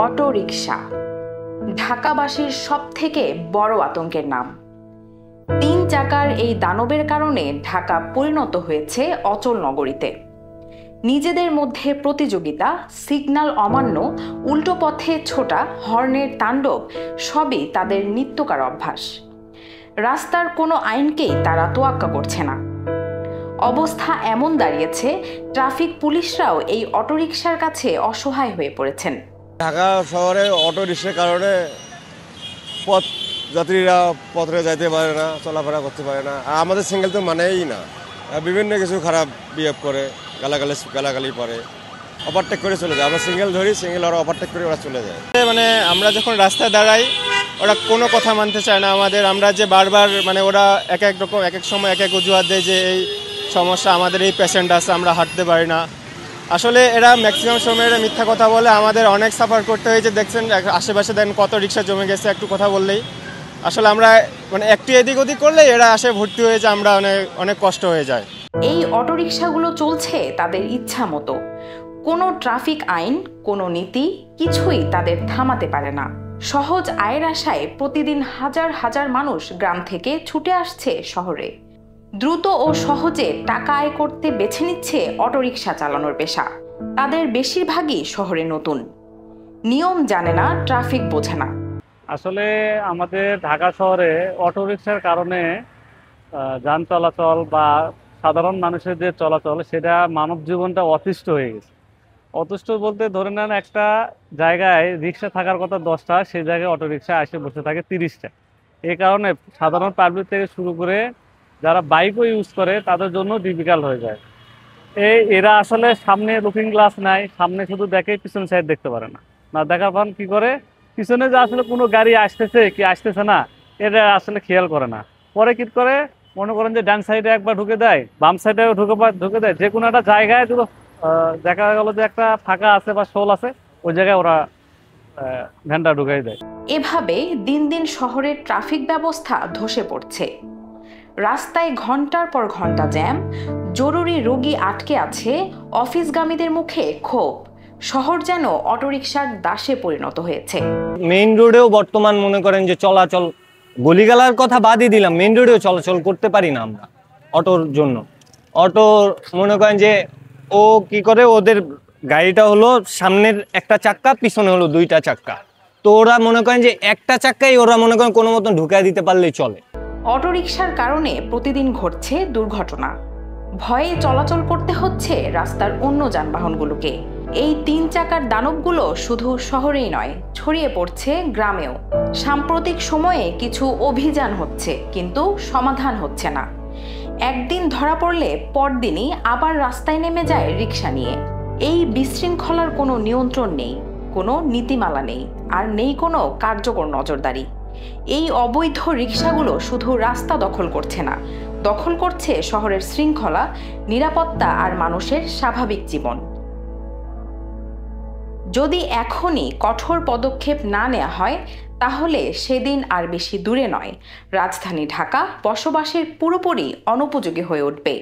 Autorickshaw ঢাকাবাসীর সবথেকে বড় আতঙ্কের নাম। 3 চাকার এই দানবের কারণে ঢাকা পরিণত হয়েছে অচল নগরীতে। নিজেদের মধ্যে প্রতিযোগিতা, সিগন্যাল অমান্য, উল্টো পথে ছোটা, হর্নের তাণ্ডব সবই তাদের নিত্যকার অভ্যাস। রাস্তার কোনো আইনকেই তারা তোয়াক্কা করছে না। অবস্থা এমন দাঁড়িয়েছে, ট্রাফিক পুলিশরাও এই অটোরিকশার কাছে অসহায় হয়ে পড়েছেন। ঢাকা শহরে অটো রিক্সার কারণে পথ যাত্রীরা পথে যাইতে পারে না, চলাফেরা করতে পারে না। আর আমাদের সিঙ্গেল তো মানেই না, বিভিন্ন কিছু খারাপ বিহেভ করে, গালাগালি পরে, ওভারটেক করে চলে যায়। আমরা সিঙ্গেল ধরি, সিঙ্গেল ওরা ওভারটেক করে ওরা চলে যায়। মানে আমরা যখন রাস্তায় দাঁড়াই ওরা কোনো কথা মানতে চায় না আমাদের। আমরা যে বারবার ওরা এক এক রকম এক এক সময় এক এক অজুহাত দেয় যে এই সমস্যা, আমাদের এই পেশেন্ট আছে, আমরা হাঁটতে পারি না। আসলে এরা ম্যাক্সিমাম সময় এরা মিথ্যা কথা বলে, আমাদের অনেক সাফার করতে হয়েছে। দেখছেন আশেপাশে দেখেন কত রিক্সা জমে গেছে একটু কথা বললেই। আসলে আমরা একটু এদিক ওদিক করলে এরা আসে ভর্তি হয়ে যায়, আমরা অনেক কষ্ট হয়ে যায়। এই অটোরিকশাগুলো চলছে তাদের ইচ্ছা মতো। কোনো ট্রাফিক আইন, কোনো নীতি কিছুই তাদের থামাতে পারে না। সহজ আয়ের আশায় প্রতিদিন হাজার হাজার মানুষ গ্রাম থেকে ছুটে আসছে শহরে। দ্রুত ও সহজে টাকা আয় করতে বেছে নিচ্ছে অটোরিকশা চালানোর পেশা। তাদের বেশিরভাগই শহরে নতুন, নিয়ম জানে না, ট্রাফিক বোঝে না। আসলে আমাদের ঢাকা শহরে অটোরিকশার কারণে যান চলাচল বা সাধারণ মানুষের যে চলাচল, সেটা মানব জীবনটা অতিষ্ঠ হয়ে গেছে। অতিষ্ঠ বলতে ধরে নেন একটা জায়গায় রিক্সা থাকার কথা 10টা, সেই জায়গায় অটোরিকশা এসে বসে থাকে 30টা। এই কারণে সাধারণ পাবলিক থেকে শুরু করে যারা বাইকও ইউজ করে তাদের জন্য ডিফিকাল্ট হয়ে যায়। এরা আসলে সামনে লুকিং গ্লাস নাই, সামনে শুধু দেখে, পিছনে সাইড দেখতে পারে না। না দেখার পর কি করে, পিছনে যে আসলে কোনো গাড়ি আসতেছে কি আসতেছে না এটা আসলে খেয়াল করে না। পরে কি করে, মনে করেন যে ডান সাইডে একবার ঢুকে দেয়, বাম সাইডেও ঢুকে দেয়। যে কোনো একটা জায়গায় যদি দেখা গেল যে একটা ফাঁকা আছে বা শোল আছে, ওই জায়গায় ওরা ভ্যানটা ঢুকাই দেয়। এভাবে দিন দিন শহরের ট্রাফিক ব্যবস্থা ধসে পড়ছে। রাস্তায় ঘন্টার পর ঘন্টা জ্যাম, জরুরি রোগী আটকে আছে, অফিসগামীদের মুখে ক্ষোভ। শহর যেন অটোরিকশার দাসে পরিণত হয়েছে। মেইন রোডেও বর্তমান মনে করেন যে চলাচল, গলিগালার কথা বাদই দিলাম, মেইন রোডেও চলাচল করতে পারি না আমরা অটোর জন্য। অটো মনে করেন যে ও কি করে, ওদের গাড়িটা হলো সামনের একটা চাক্কা, পিছনে হলো 2টা চাক্কা। তো ওরা মনে করেন যে একটা চাক্কাই ওরা মনে করেন কোনো মতন ঢুকাই দিতে পারলেই চলে। অটোরিকশার কারণে প্রতিদিন ঘটছে দুর্ঘটনা। ভয়ে চলাচল করতে হচ্ছে রাস্তার অন্য যানবাহনগুলোকে। এই 3 চাকার দানবগুলো শুধু শহরেই নয়, ছড়িয়ে পড়ছে গ্রামেও। সাম্প্রতিক সময়ে কিছু অভিযান হচ্ছে, কিন্তু সমাধান হচ্ছে না। একদিন ধরা পড়লে পরদিনই আবার রাস্তায় নেমে যায় রিক্সা নিয়ে। এই বিশৃঙ্খলার কোনো নিয়ন্ত্রণ নেই, কোনো নীতিমালা নেই, আর নেই কোনো কার্যকর নজরদারি। এই অবৈধ রিক্সাগুলো শুধু রাস্তা দখল করছে না, দখল করছে শহরের শৃঙ্খলা, নিরাপত্তা আর মানুষের স্বাভাবিক জীবন। যদি এখনই কঠোর পদক্ষেপ না নেওয়া হয়, তাহলে সেদিন আর বেশি দূরে নয়, রাজধানী ঢাকা বসবাসের পুরোপুরি অনুপযোগী হয়ে উঠবে।